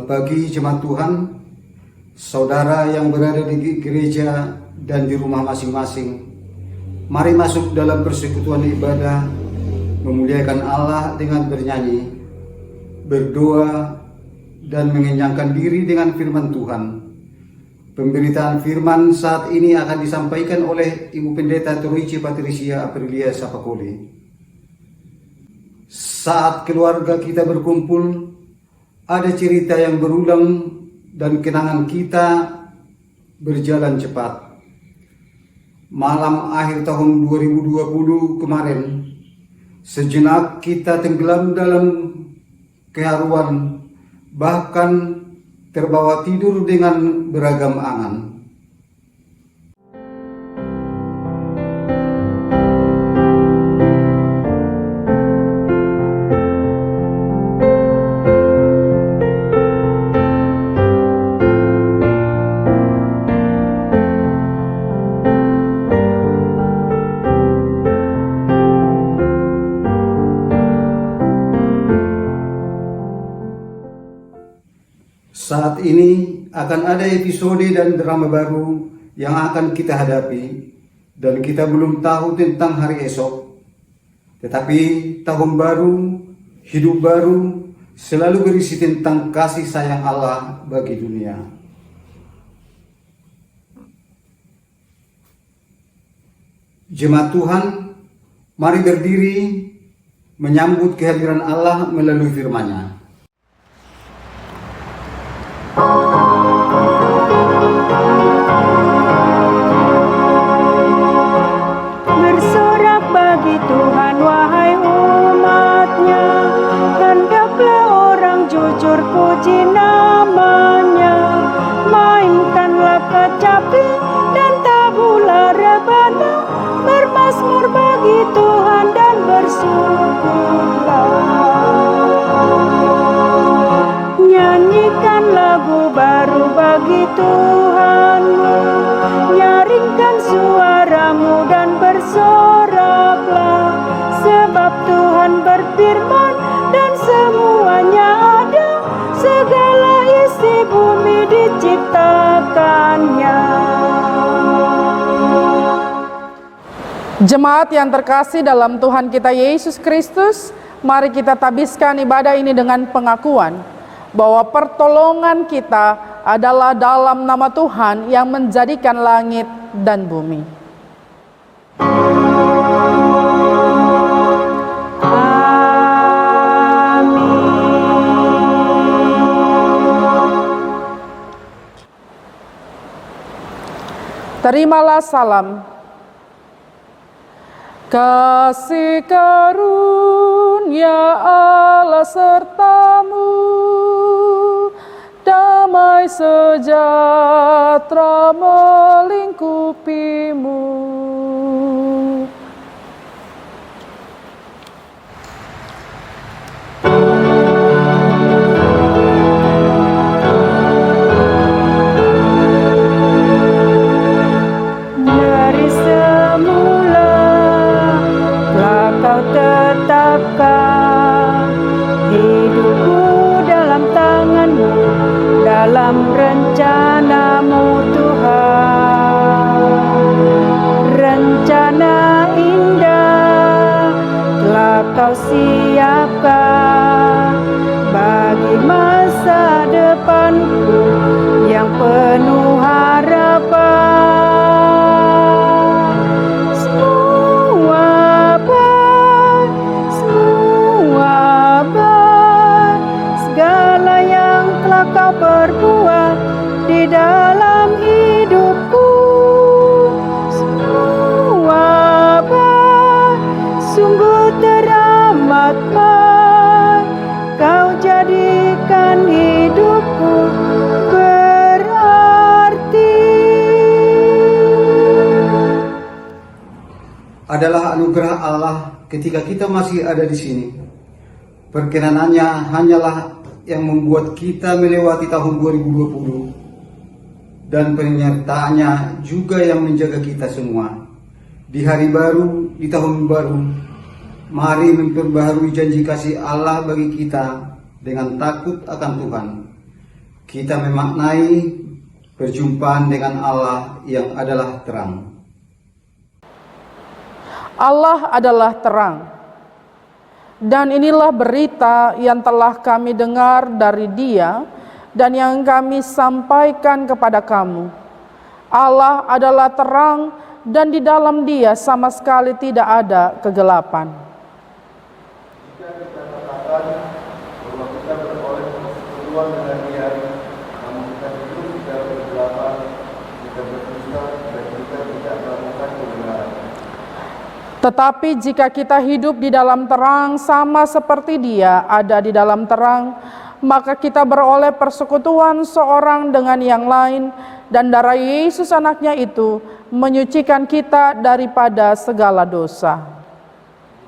Selamat pagi jemaat Tuhan, saudara yang berada di gereja dan di rumah masing-masing. Mari masuk dalam persekutuan ibadah, memuliakan Allah dengan bernyanyi, berdoa, dan mengenyangkan diri dengan firman Tuhan. Pemberitaan firman saat ini akan disampaikan oleh Ibu Pendeta Troici Patricia Aprilia Sapakole. Saat keluarga kita berkumpul, ada cerita yang berulang dan kenangan kita berjalan cepat. Malam akhir tahun 2020 kemarin, sejenak kita tenggelam dalam keharuan, bahkan terbawa tidur dengan beragam angan. Saat ini akan ada episode dan drama baru yang akan kita hadapi, dan kita belum tahu tentang hari esok. Tetapi tahun baru, hidup baru selalu berisi tentang kasih sayang Allah bagi dunia. Jemaat Tuhan, mari berdiri menyambut kehadiran Allah melalui firman-Nya. Bersorak bagi Tuhan wahai umatnya, hendaklah orang jujur puji namanya. Mainkanlah kecapi dan tabula rebana, bermazmur bagi Tuhan dan bersyukurlah. Nyanyikan lagu baru bagi Tuhanmu, nyaringkan suaramu dan bersoraklah, sebab Tuhan berfirman dan semuanya ada, segala isi bumi diciptakannya. Jemaat yang terkasih dalam Tuhan kita Yesus Kristus, mari kita tabiskan ibadah ini dengan pengakuan bahwa pertolongan kita adalah dalam nama Tuhan yang menjadikan langit dan bumi. Terimalah salam. Kasih karunia Allah sertamu, damai sejahtera melingkupimu. Dari semula telah Kau tetapkan hidupku dalam tangan-Mu, dalam rencana-Mu Tuhan. Rencana indah telah Kau siapkan bagi masa depanku yang penuh harapan. Segala yang telah Kau perbuat di dalam hidupku, semua baik, sungguh teramat baik. Kau jadikan hidupku berarti. Adalah anugerah Allah ketika kita masih ada di sini. Perkenanannya hanyalah yang membuat kita melewati tahun 2020, dan penyertaannya juga yang menjaga kita semua. Di hari baru, di tahun baru, mari memperbaharui janji kasih Allah bagi kita dengan takut akan Tuhan. kita memaknai perjumpaan dengan Allah yang adalah terang. Allah adalah terang. Dan inilah berita yang telah kami dengar dari Dia dan yang kami sampaikan kepada kamu. Allah adalah terang dan di dalam Dia sama sekali tidak ada kegelapan. Jika kita katakan bahwa kita beroleh persekutuan dengan Dia, namun kita hidup di dalam kegelapan, kita berdusta dan kita tidak melakukan kebenaran. Tetapi jika kita hidup di dalam terang sama seperti Dia ada di dalam terang, maka kita beroleh persekutuan seorang dengan yang lain, dan darah Yesus anaknya itu menyucikan kita daripada segala dosa.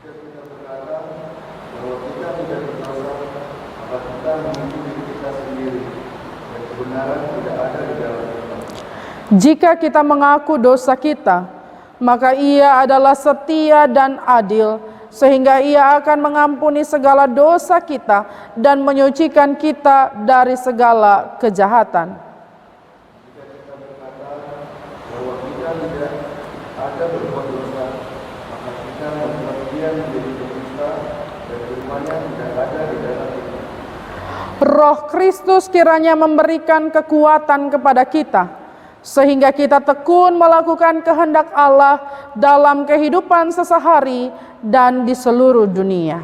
Jika kita berkata bahwa kita tidak berdosa, maka kita menipu diri kita sendiri, dan kebenaran tidak ada di dalam kita. Jika kita mengaku dosa kita, maka Ia adalah setia dan adil, sehingga Ia akan mengampuni segala dosa kita dan menyucikan kita dari segala kejahatan. Jika kita berkata bahwa kita tidak ada berbuat dosa, maka kita membuat Dia menjadi pendusta dan firman-Nya tidak ada di dalam kita. Roh Kristus kiranya memberikan kekuatan kepada kita, sehingga kita tekun melakukan kehendak Allah dalam kehidupan sehari-hari dan di seluruh dunia.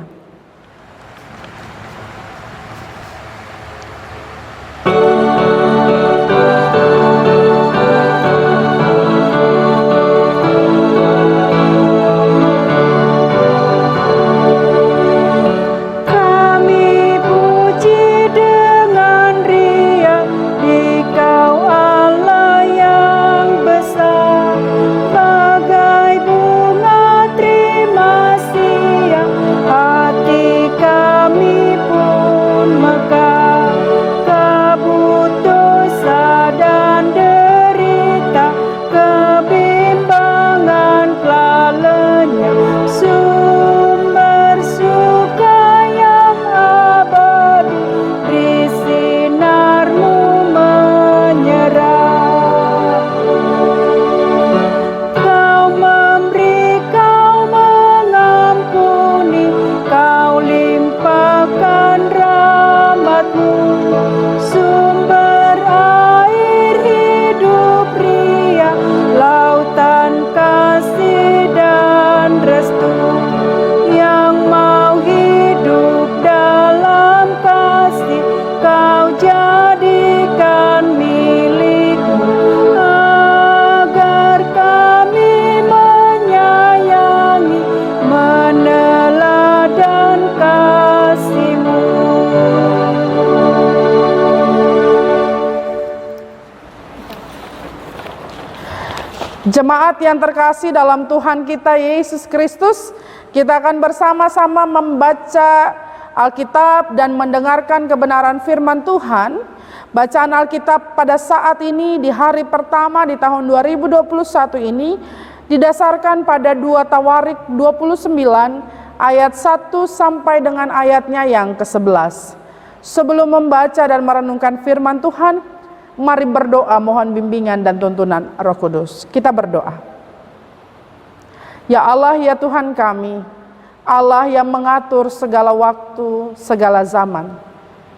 Kami puji dengan riang di Kau Allah yang besar, bagai bunga terima siang hati kami pun mekar. Kabut dosa dan derita, kebimbangan telah lenyap, sumber suka yang abadi di sinar-Mu menyerap. Kau memberi, Kau mengampuni, Kau limpahkan rahmat-Mu, sumber air hidup ria, lautan kasih dan restu, yang mau hidup dalam kasih Kau jadikan milik-Mu, agar kami menyayangi, meneladan kasih-Mu. Jemaat yang terkasih dalam Tuhan kita Yesus Kristus, kita akan bersama-sama membaca Alkitab dan mendengarkan kebenaran firman Tuhan. Bacaan Alkitab pada saat ini di hari pertama di tahun 2021 ini didasarkan pada 2 Tawarik 29 ayat 1 sampai dengan ayatnya yang ke-11. Sebelum membaca dan merenungkan firman Tuhan, mari berdoa mohon bimbingan dan tuntunan Roh Kudus. Kita berdoa. Ya Allah, ya Tuhan kami, Allah yang mengatur segala waktu, segala zaman.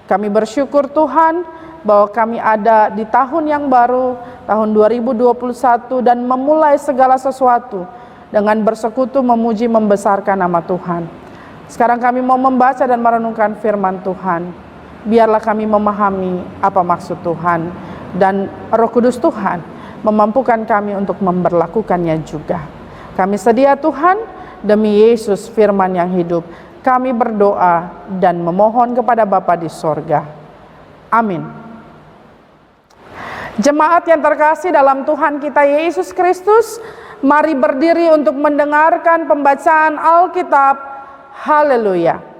Kami bersyukur Tuhan bahwa kami ada di tahun yang baru, tahun 2021, dan memulai segala sesuatu dengan bersekutu memuji membesarkan nama Tuhan. Sekarang kami mau membaca dan merenungkan firman Tuhan. Biarlah kami memahami apa maksud Tuhan, dan Roh Kudus Tuhan memampukan kami untuk memberlakukannya juga. Kami sedia Tuhan, demi Yesus firman yang hidup, kami berdoa dan memohon kepada Bapa di sorga. Amin. Jemaat yang terkasih dalam Tuhan kita Yesus Kristus, mari berdiri untuk mendengarkan pembacaan Alkitab. Haleluya.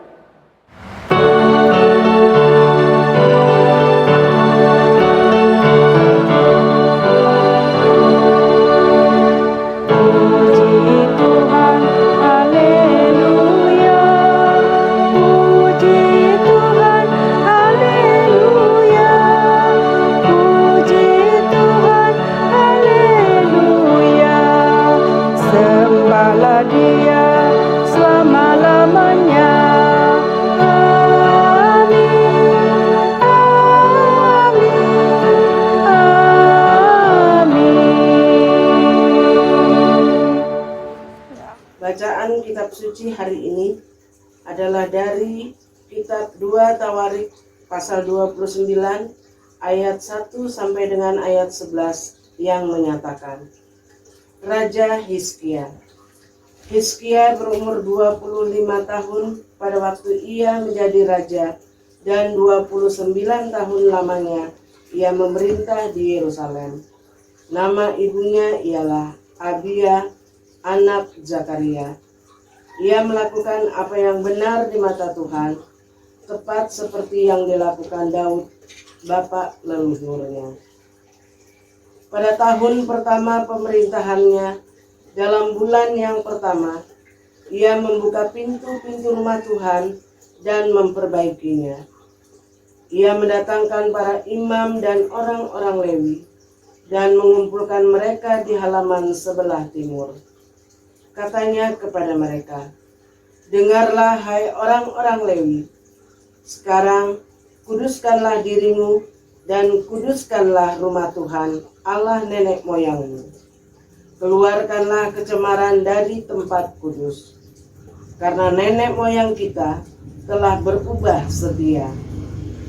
sembahlah Dia selama-lamanya. Amin, amin, amin. Bacaan kitab suci hari ini adalah dari kitab 2 Tawarik pasal 29 ayat 1 sampai dengan ayat 11 yang menyatakan, Raja Hizkia. Hizkia berumur 25 tahun pada waktu ia menjadi raja, dan 29 tahun lamanya ia memerintah di Yerusalem. Nama ibunya ialah Abia, anak Zakaria. Ia melakukan apa yang benar di mata Tuhan, tepat seperti yang dilakukan Daud, bapak leluhurnya. Pada tahun pertama pemerintahannya, dalam bulan yang pertama, ia membuka pintu-pintu rumah Tuhan dan memperbaikinya. Ia mendatangkan para imam dan orang-orang Lewi dan mengumpulkan mereka di halaman sebelah timur. Katanya kepada mereka, dengarlah hai orang-orang Lewi, sekarang kuduskanlah dirimu dan kuduskanlah rumah Tuhan Allah nenek moyangmu. Keluarkanlah kecemaran dari tempat kudus, karena nenek moyang kita telah berubah setia.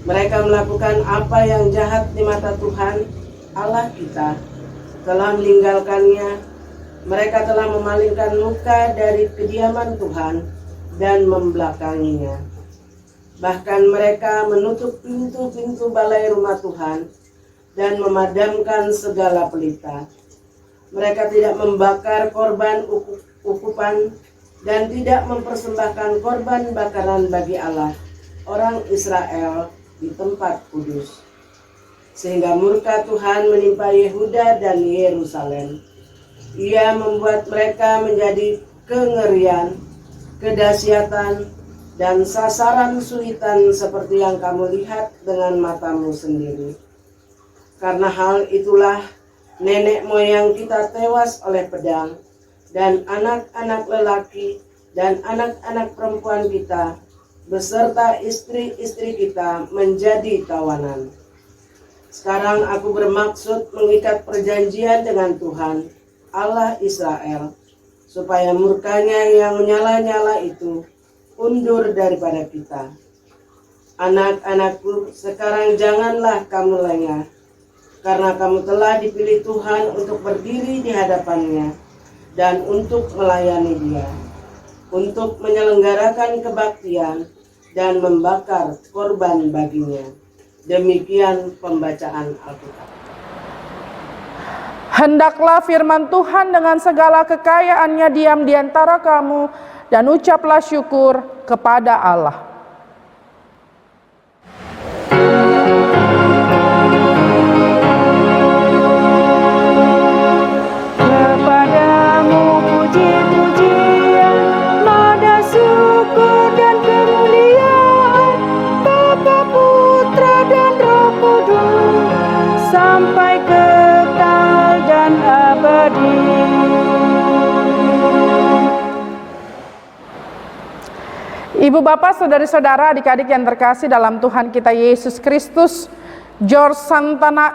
Mereka melakukan apa yang jahat di mata Tuhan Allah kita, telah meninggalkannya. Mereka telah memalingkan muka dari kediaman Tuhan dan membelakanginya. Bahkan mereka menutup pintu-pintu balai rumah Tuhan dan memadamkan segala pelita. Mereka tidak membakar korban ukupan dan tidak mempersembahkan korban bakaran bagi Allah, orang Israel, di tempat kudus. Sehingga murka Tuhan menimpa Yehuda dan Yerusalem. Ia membuat mereka menjadi kengerian, kedahsyatan, dan sasaran sulitan seperti yang kamu lihat dengan matamu sendiri. Karena hal itulah nenek moyang kita tewas oleh pedang, dan anak-anak lelaki dan anak-anak perempuan kita beserta istri-istri kita menjadi tawanan. Sekarang aku bermaksud mengikat perjanjian dengan Tuhan Allah Israel, supaya murkanya yang menyala-nyala itu undur daripada kita. Anak-anakku, sekarang janganlah kamu lengah, karena kamu telah dipilih Tuhan untuk berdiri di hadapannya dan untuk melayani Dia, untuk menyelenggarakan kebaktian dan membakar korban baginya. Demikian pembacaan Alkitab. Hendaklah firman Tuhan dengan segala kekayaannya diam di antara kamu, dan ucaplah syukur kepada Allah. Kepadamu puji-pujian, nada syukur dan kemuliaan, Bapa, Putra dan Roh Kudus, sampai kekal dan abadi. Ibu bapak, saudari-saudara, adik-adik yang terkasih dalam Tuhan kita Yesus Kristus, George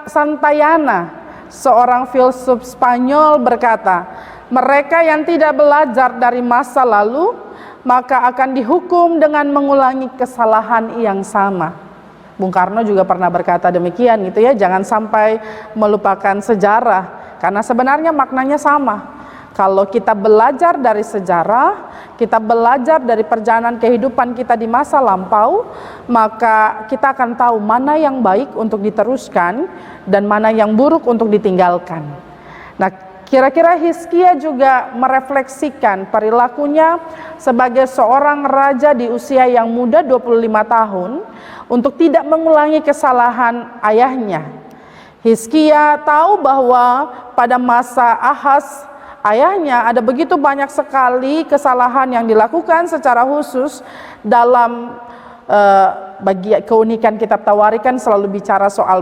Santayana, seorang filsuf Spanyol, berkata, mereka yang tidak belajar dari masa lalu, maka akan dihukum dengan mengulangi kesalahan yang sama. Bung Karno juga pernah berkata demikian gitu ya, jangan sampai melupakan sejarah, karena sebenarnya maknanya sama. Kalau kita belajar dari sejarah, kita belajar dari perjalanan kehidupan kita di masa lampau, maka kita akan tahu mana yang baik untuk diteruskan dan mana yang buruk untuk ditinggalkan. Nah, kira-kira Hizkia juga merefleksikan perilakunya sebagai seorang raja di usia yang muda 25 tahun untuk tidak mengulangi kesalahan ayahnya. Hizkia tahu bahwa pada masa Ahaz ayahnya ada begitu banyak sekali kesalahan yang dilakukan secara khusus dalam bagi keunikan kitab Tawarik kan selalu bicara soal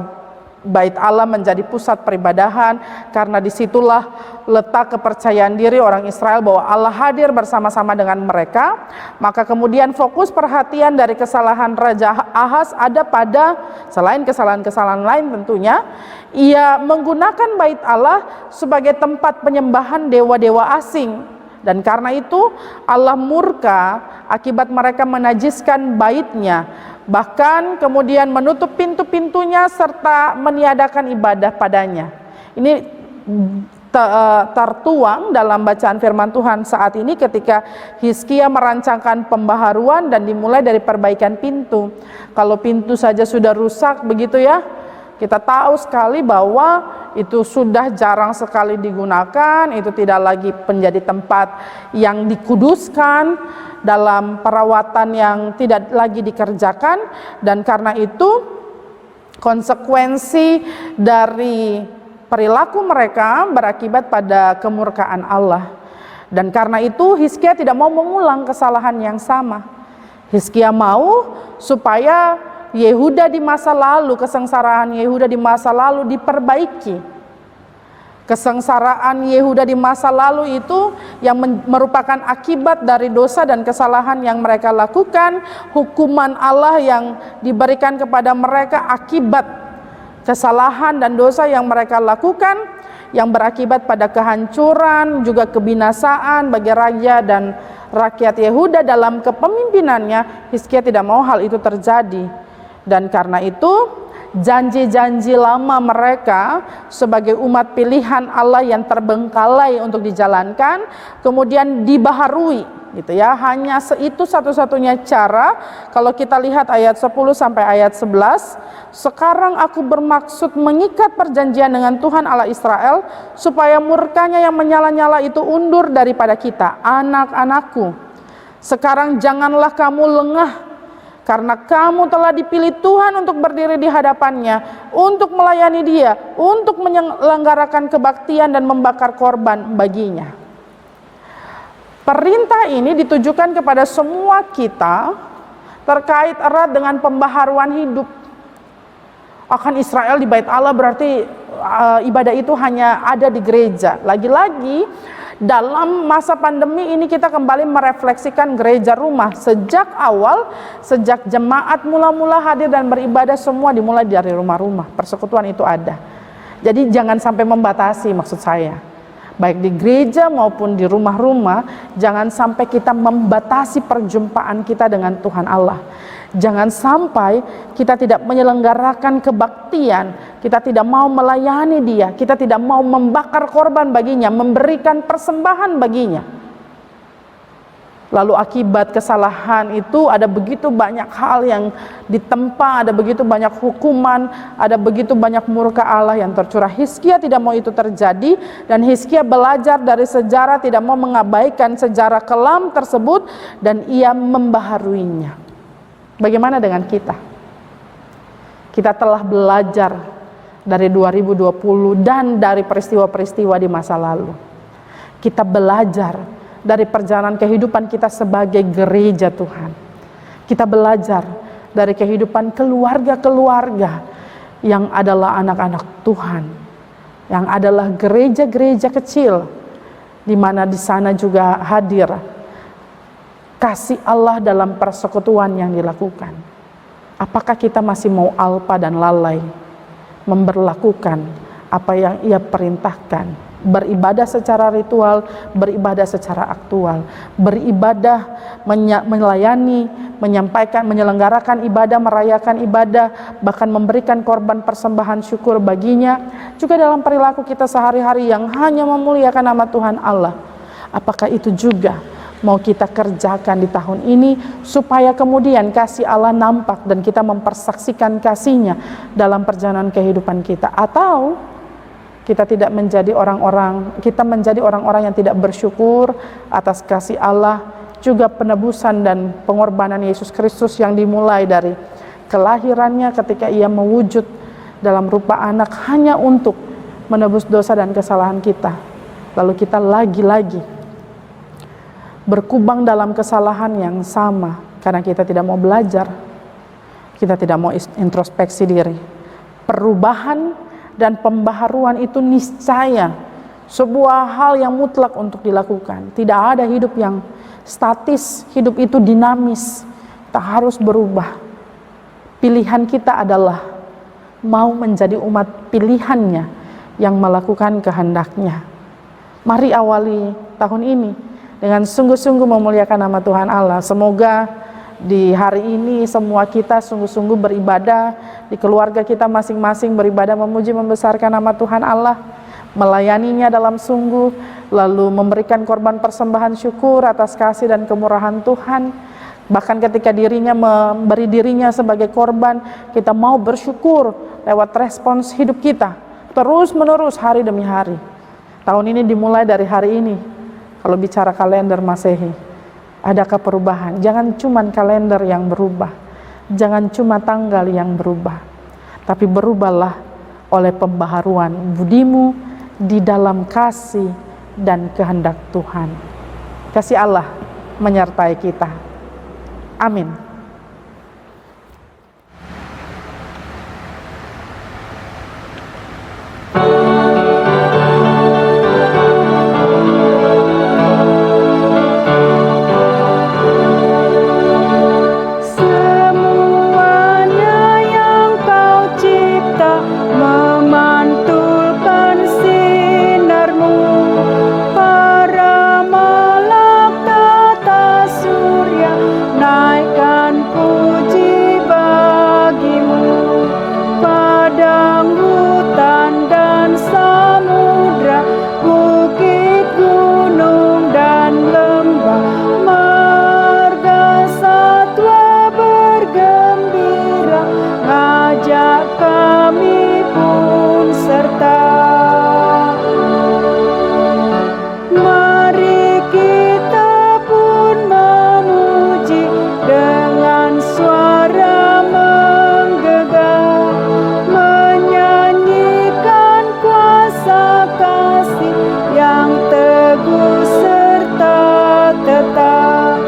bait Allah menjadi pusat peribadahan, karena disitulah letak kepercayaan diri orang Israel bahwa Allah hadir bersama-sama dengan mereka. Maka kemudian fokus perhatian dari kesalahan Raja Ahaz ada pada, selain kesalahan-kesalahan lain tentunya, ia menggunakan bait Allah sebagai tempat penyembahan dewa-dewa asing. Dan karena itu Allah murka akibat mereka menajiskan baitnya, bahkan kemudian menutup pintu-pintunya serta meniadakan ibadah padanya. Ini tertuang dalam bacaan firman Tuhan saat ini ketika Hizkia merancangkan pembaharuan dan dimulai dari perbaikan pintu. Kalau pintu saja sudah rusak begitu ya, kita tahu sekali bahwa itu sudah jarang sekali digunakan, itu tidak lagi menjadi tempat yang dikuduskan, dalam perawatan yang tidak lagi dikerjakan. Dan karena itu konsekuensi dari perilaku mereka berakibat pada kemurkaan Allah. Dan karena itu Hizkia tidak mau mengulang kesalahan yang sama. Hizkia mau supaya Yehuda di masa lalu, kesengsaraan Yehuda di masa lalu diperbaiki. Kesengsaraan Yehuda di masa lalu itu yang merupakan akibat dari dosa dan kesalahan yang mereka lakukan, hukuman Allah yang diberikan kepada mereka akibat kesalahan dan dosa yang mereka lakukan, yang berakibat pada kehancuran juga kebinasaan bagi raja dan rakyat Yehuda dalam kepemimpinannya. Hizkia tidak mau hal itu terjadi. Dan karena itu janji-janji lama mereka sebagai umat pilihan Allah yang terbengkalai untuk dijalankan kemudian dibaharui gitu ya. Hanya itu satu-satunya cara. Kalau kita lihat ayat 10 sampai ayat 11, sekarang aku bermaksud mengikat perjanjian dengan Tuhan Allah Israel supaya murkanya yang menyala-nyala itu undur daripada kita, anak-anakku. Sekarang janganlah kamu lengah, karena kamu telah dipilih Tuhan untuk berdiri di hadapannya, untuk melayani Dia, untuk menyelenggarakan kebaktian dan membakar korban baginya. Perintah ini ditujukan kepada semua kita terkait erat dengan pembaharuan hidup. Akan Israel di bait Allah berarti ibadah itu hanya ada di gereja. Lagi-lagi dalam masa pandemi ini kita kembali merefleksikan gereja rumah. Sejak awal, sejak jemaat mula-mula hadir dan beribadah, semua dimulai dari rumah-rumah. Persekutuan itu ada. Jadi jangan sampai membatasi, maksud saya. Baik di gereja maupun di rumah-rumah, jangan sampai kita membatasi perjumpaan kita dengan Tuhan Allah. Jangan sampai kita tidak menyelenggarakan kebaktian, kita tidak mau melayani Dia, kita tidak mau membakar korban baginya, memberikan persembahan baginya. Lalu akibat kesalahan itu ada begitu banyak hal yang ditempa, ada begitu banyak hukuman, ada begitu banyak murka Allah yang tercurah. Hizkia tidak mau itu terjadi, dan Hizkia belajar dari sejarah, tidak mau mengabaikan sejarah kelam tersebut, dan ia membaharuinya. Bagaimana dengan kita? Kita telah belajar dari 2020 dan dari peristiwa-peristiwa di masa lalu. Kita belajar dari perjalanan kehidupan kita sebagai gereja Tuhan. Kita belajar dari kehidupan keluarga-keluarga yang adalah anak-anak Tuhan, yang adalah gereja-gereja kecil, di mana di sana juga hadir kasih Allah dalam persekutuan yang dilakukan. Apakah kita masih mau alpa dan lalai memberlakukan apa yang Ia perintahkan? Beribadah secara ritual, beribadah secara aktual, beribadah melayani, menyampaikan, menyelenggarakan ibadah, merayakan ibadah, bahkan memberikan korban persembahan syukur baginya, juga dalam perilaku kita sehari-hari yang hanya memuliakan nama Tuhan Allah. Apakah itu juga mau kita kerjakan di tahun ini supaya kemudian kasih Allah nampak dan kita mempersaksikan kasih-Nya dalam perjalanan kehidupan kita? Atau kita tidak menjadi orang-orang, kita menjadi orang-orang yang tidak bersyukur atas kasih Allah, juga penebusan dan pengorbanan Yesus Kristus yang dimulai dari kelahirannya ketika Ia mewujud dalam rupa anak hanya untuk menebus dosa dan kesalahan kita. Lalu kita lagi-lagi berkubang dalam kesalahan yang sama karena kita tidak mau belajar, kita tidak mau introspeksi diri. Perubahan dan pembaharuan itu niscaya sebuah hal yang mutlak untuk dilakukan. Tidak ada hidup yang statis, hidup itu dinamis. Kita harus berubah. Pilihan kita adalah mau menjadi umat pilihannya yang melakukan kehendaknya. Mari awali tahun ini dengan sungguh-sungguh memuliakan nama Tuhan Allah. Semoga di hari ini semua kita sungguh-sungguh beribadah, di keluarga kita masing-masing beribadah memuji membesarkan nama Tuhan Allah, melayaninya dalam sungguh, lalu memberikan korban persembahan syukur atas kasih dan kemurahan Tuhan. Bahkan ketika dirinya memberi dirinya sebagai korban, kita mau bersyukur lewat respons hidup kita terus menerus hari demi hari. Tahun ini dimulai dari hari ini. Kalau bicara kalender Masehi, adakah perubahan? Jangan cuma kalender yang berubah, jangan cuma tanggal yang berubah, tapi berubahlah oleh pembaharuan budimu di dalam kasih dan kehendak Tuhan. Kasih Allah menyertai kita. Amin. Semuanya yang kau cipta memantulkan sinarmu. Para malaikat surya naikkan puji bagimu. Padang, hutan dan samudra, bukit, gunung dan lembah, marga satwa bergembira, ngajak kami pun serta. Mari kita pun memuji dengan suara menggegah, menyanyikan kuasa kasih yang teguh serta tetap.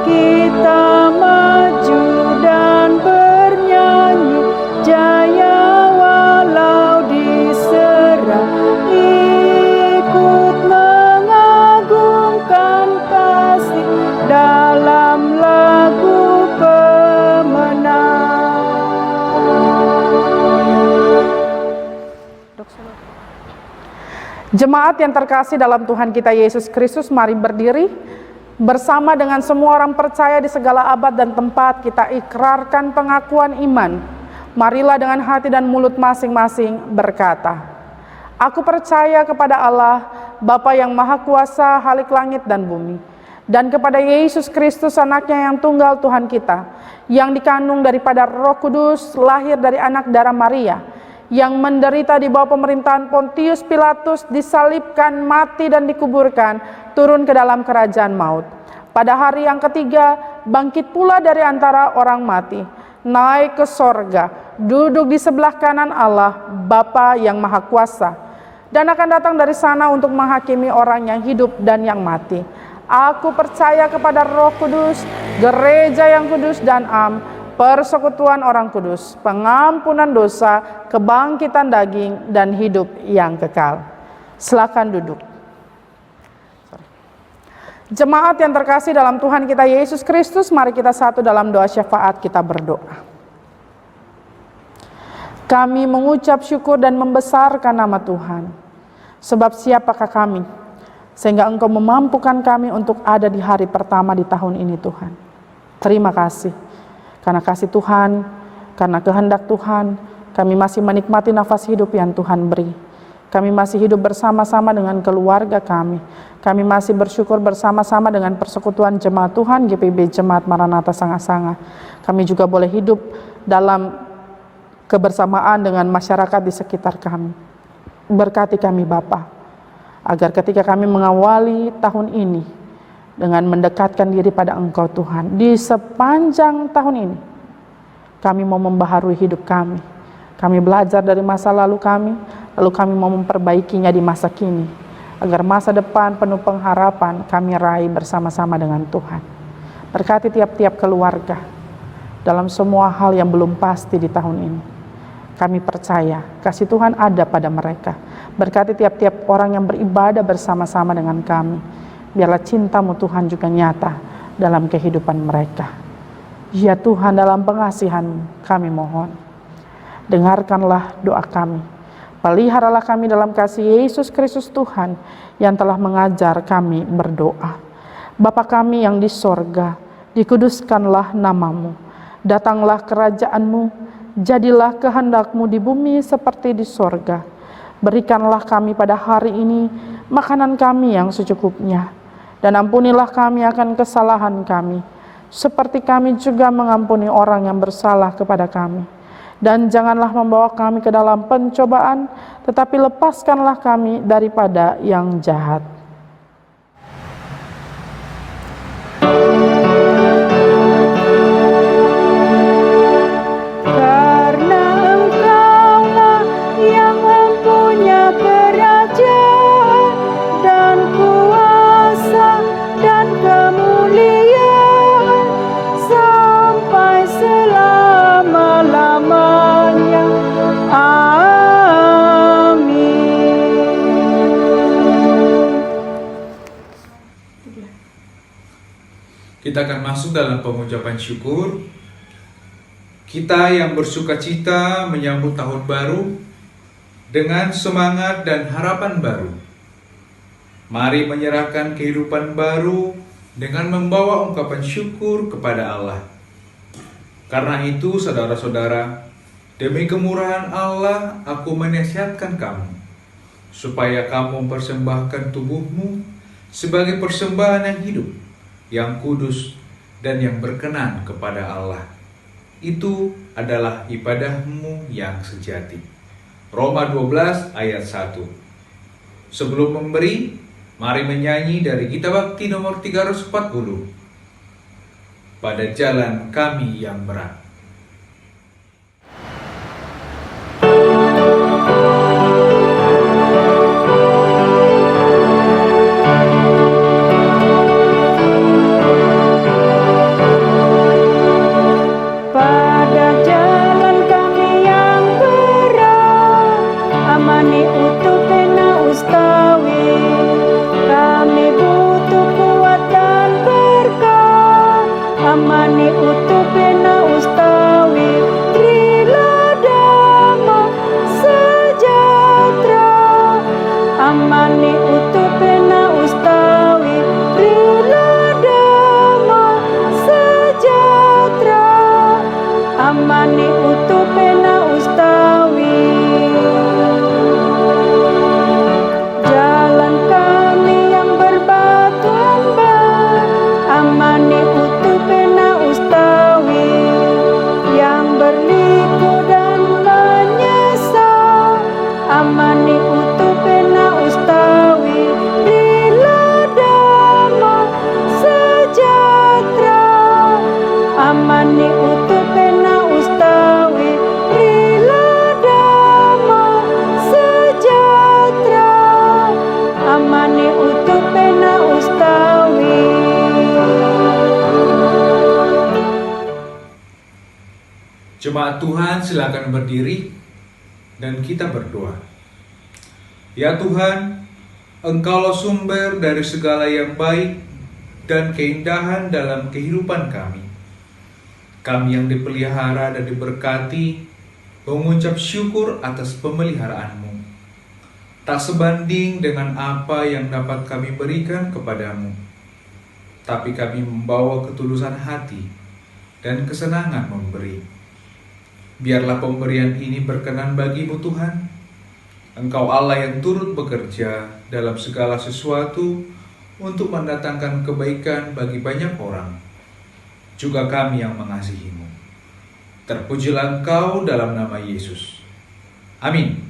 Kita maju dan bernyanyi jaya walau diserang, ikut mengagungkan kasih dalam lagu pemenang. Jemaat yang terkasih dalam Tuhan kita Yesus Kristus, mari berdiri bersama dengan semua orang percaya di segala abad dan tempat. Kita ikrarkan pengakuan iman. Marilah dengan hati dan mulut masing-masing berkata, aku percaya kepada Allah, Bapa yang Maha Kuasa, Khalik langit dan bumi, dan kepada Yesus Kristus anaknya yang tunggal Tuhan kita, yang dikandung daripada Roh Kudus, lahir dari anak darah Maria, yang menderita di bawah pemerintahan Pontius Pilatus, disalibkan, mati dan dikuburkan, turun ke dalam kerajaan maut. Pada hari yang ketiga, bangkit pula dari antara orang mati, naik ke sorga, duduk di sebelah kanan Allah, Bapa yang Maha Kuasa, dan akan datang dari sana untuk menghakimi orang yang hidup dan yang mati. Aku percaya kepada Roh Kudus, gereja yang kudus dan am, persekutuan orang kudus, pengampunan dosa, kebangkitan daging, dan hidup yang kekal. Silakan duduk. Jemaat yang terkasih dalam Tuhan kita Yesus Kristus, mari kita satu dalam doa syafaat, kita berdoa. Kami mengucap syukur dan membesarkan nama Tuhan, sebab siapakah kami, sehingga Engkau memampukan kami untuk ada di hari pertama di tahun ini Tuhan. Terima kasih. Karena kasih Tuhan, karena kehendak Tuhan, kami masih menikmati nafas hidup yang Tuhan beri. Kami masih hidup bersama-sama dengan keluarga kami. Kami masih bersyukur bersama-sama dengan persekutuan jemaat Tuhan, GPB Jemaat Maranatha Sanga-Sanga. Kami juga boleh hidup dalam kebersamaan dengan masyarakat di sekitar kami. Berkati kami Bapa, agar ketika kami mengawali tahun ini, dengan mendekatkan diri pada Engkau Tuhan, di sepanjang tahun ini kami mau membaharui hidup kami. Kami belajar dari masa lalu kami, lalu kami mau memperbaikinya di masa kini, agar masa depan penuh pengharapan kami raih bersama-sama dengan Tuhan. Berkati tiap-tiap keluarga dalam semua hal yang belum pasti di tahun ini. Kami percaya kasih Tuhan ada pada mereka. Berkati tiap-tiap orang yang beribadah bersama-sama dengan kami. Biarlah cinta-Mu Tuhan juga nyata dalam kehidupan mereka. Ya Tuhan, dalam pengasihan-Mu kami mohon. Dengarkanlah doa kami. Peliharalah kami dalam kasih Yesus Kristus Tuhan yang telah mengajar kami berdoa. Bapa kami yang di sorga, dikuduskanlah nama-Mu. Datanglah kerajaan-Mu, jadilah kehendak-Mu di bumi seperti di sorga. Berikanlah kami pada hari ini makanan kami yang secukupnya. Dan ampunilah kami akan kesalahan kami, seperti kami juga mengampuni orang yang bersalah kepada kami. Dan janganlah membawa kami ke dalam pencobaan, tetapi lepaskanlah kami daripada yang jahat. Karena Engkaulah yang mempunyai kerajaan dan kuasa dan kemuliaan sampai selama-lamanya. Amin. Kita akan masuk dalam pengucapan syukur. Kita yang bersukacita menyambut tahun baru dengan semangat dan harapan baru. Mari menyerahkan kehidupan baru dengan membawa ungkapan syukur kepada Allah. Karena itu, saudara-saudara, demi kemurahan Allah, aku menasihatkan kamu, supaya kamu mempersembahkan tubuhmu sebagai persembahan yang hidup, yang kudus, dan yang berkenan kepada Allah. Itu adalah ibadahmu yang sejati. Roma 12 ayat 1. Sebelum memberi, mari menyanyi dari Gita Bakti nomor 340. Pada jalan kami yang berat. Pada jalan kami yang berat, amani utuh pena ustawi. Kami butuh kuat dan berkah, amani utuh pena ustawi. Rila damai sejahtera, amani utuh pena ustawi. Rila damai sejahtera, amani utuh pena ustawi. Jalan kami yang berbatuan bar, amani utuh pena ustawi. Yang berliku dan menyesal, amani utuh pena ustawi. Rila damai sejahtera, amani utuh pena ustawi. Rila damai sejahtera, amani utuh pena ustawi. Jemaat Tuhan, silakan berdiri dan kita berdoa. Ya Tuhan, Engkaulah sumber dari segala yang baik dan keindahan dalam kehidupan kami. Kami yang dipelihara dan diberkati mengucap syukur atas pemeliharaanmu. Tak sebanding dengan apa yang dapat kami berikan kepadamu, tapi kami membawa ketulusan hati dan kesenangan memberi. Biarlah pemberian ini berkenan bagimu Tuhan. Engkau Allah yang turut bekerja dalam segala sesuatu untuk mendatangkan kebaikan bagi banyak orang. Juga kami yang mengasihimu. Terpujilah Engkau dalam nama Yesus. Amin.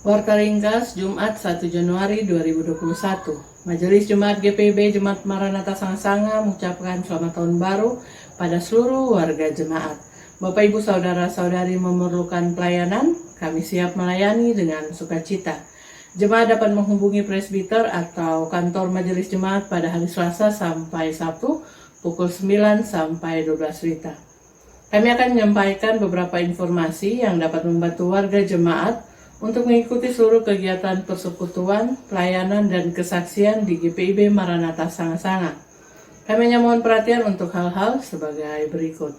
Warta ringkas Jumat 1 Januari 2021. Majelis Jemaat GPIB Jemaat Maranatha Sanga-Sanga mengucapkan selamat tahun baru pada seluruh warga jemaat. Bapak Ibu Saudara-saudari memerlukan pelayanan, kami siap melayani dengan sukacita. Jemaat dapat menghubungi presbiter atau kantor majelis jemaat pada hari Selasa sampai Sabtu pukul 9 sampai 12 WITA. Kami akan menyampaikan beberapa informasi yang dapat membantu warga jemaat untuk mengikuti seluruh kegiatan persekutuan, pelayanan, dan kesaksian di GPIB Maranatha Sanga-Sanga. Kami hanya mohon perhatian untuk hal-hal sebagai berikut.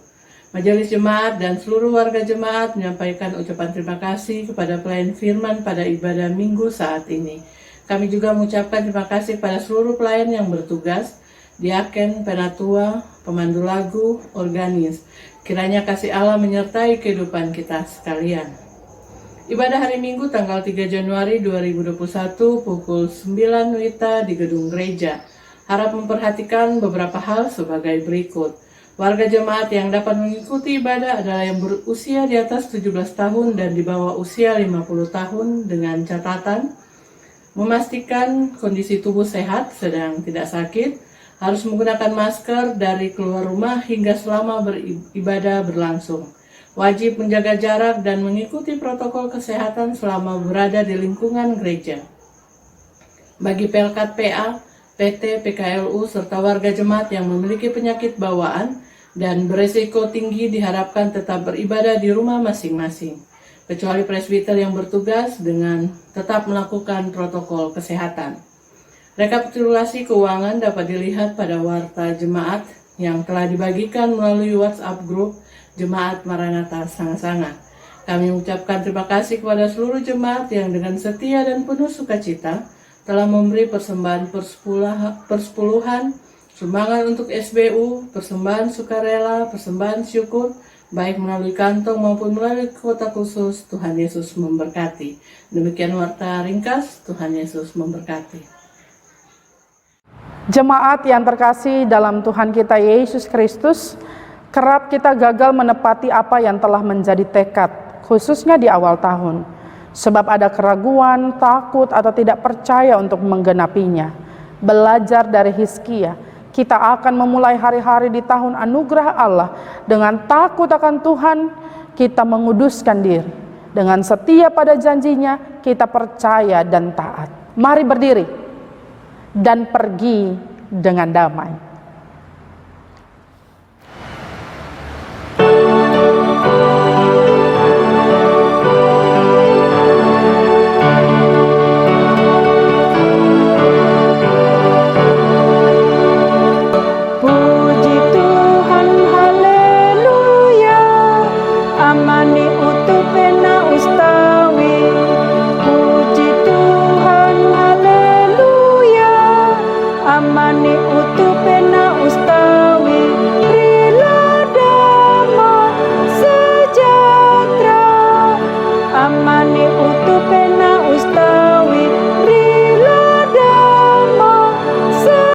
Majelis Jemaat dan seluruh warga jemaat menyampaikan ucapan terima kasih kepada pelayan firman pada ibadah minggu saat ini. Kami juga mengucapkan terima kasih pada seluruh pelayan yang bertugas, diaken, penatua, pemandu lagu, organis. Kiranya kasih Allah menyertai kehidupan kita sekalian. Ibadah hari Minggu tanggal 3 Januari 2021 pukul 9 WITA di gedung gereja. Harap memperhatikan beberapa hal sebagai berikut. Warga jemaat yang dapat mengikuti ibadah adalah yang berusia di atas 17 tahun dan di bawah usia 50 tahun dengan catatan memastikan kondisi tubuh sehat, sedang tidak sakit, harus menggunakan masker dari keluar rumah hingga selama beribadah berlangsung. Wajib menjaga jarak dan mengikuti protokol kesehatan selama berada di lingkungan gereja. Bagi Pelkat PA, PT, PKLU, serta warga jemaat yang memiliki penyakit bawaan dan beresiko tinggi diharapkan tetap beribadah di rumah masing-masing, kecuali presbiter yang bertugas dengan tetap melakukan protokol kesehatan. Rekapitulasi keuangan dapat dilihat pada warta jemaat yang telah dibagikan melalui WhatsApp grup Jemaat Maranatha Sanga-Sanga. Kami mengucapkan terima kasih kepada seluruh jemaat yang dengan setia dan penuh sukacita telah memberi persembahan persepuluhan, sumbangan untuk SBU, persembahan sukarela, persembahan syukur, baik melalui kantong maupun melalui kuota khusus. Tuhan Yesus memberkati. Demikian warta ringkas, Tuhan Yesus memberkati. Jemaat yang terkasih dalam Tuhan kita Yesus Kristus, kerap kita gagal menepati apa yang telah menjadi tekad, khususnya di awal tahun. Sebab ada keraguan, takut, atau tidak percaya untuk menggenapinya. Belajar dari Hizkia, kita akan memulai hari-hari di tahun anugerah Allah dengan takut akan Tuhan, kita menguduskan diri. Dengan setia pada janjinya, kita percaya dan taat. Mari berdiri dan pergi dengan damai.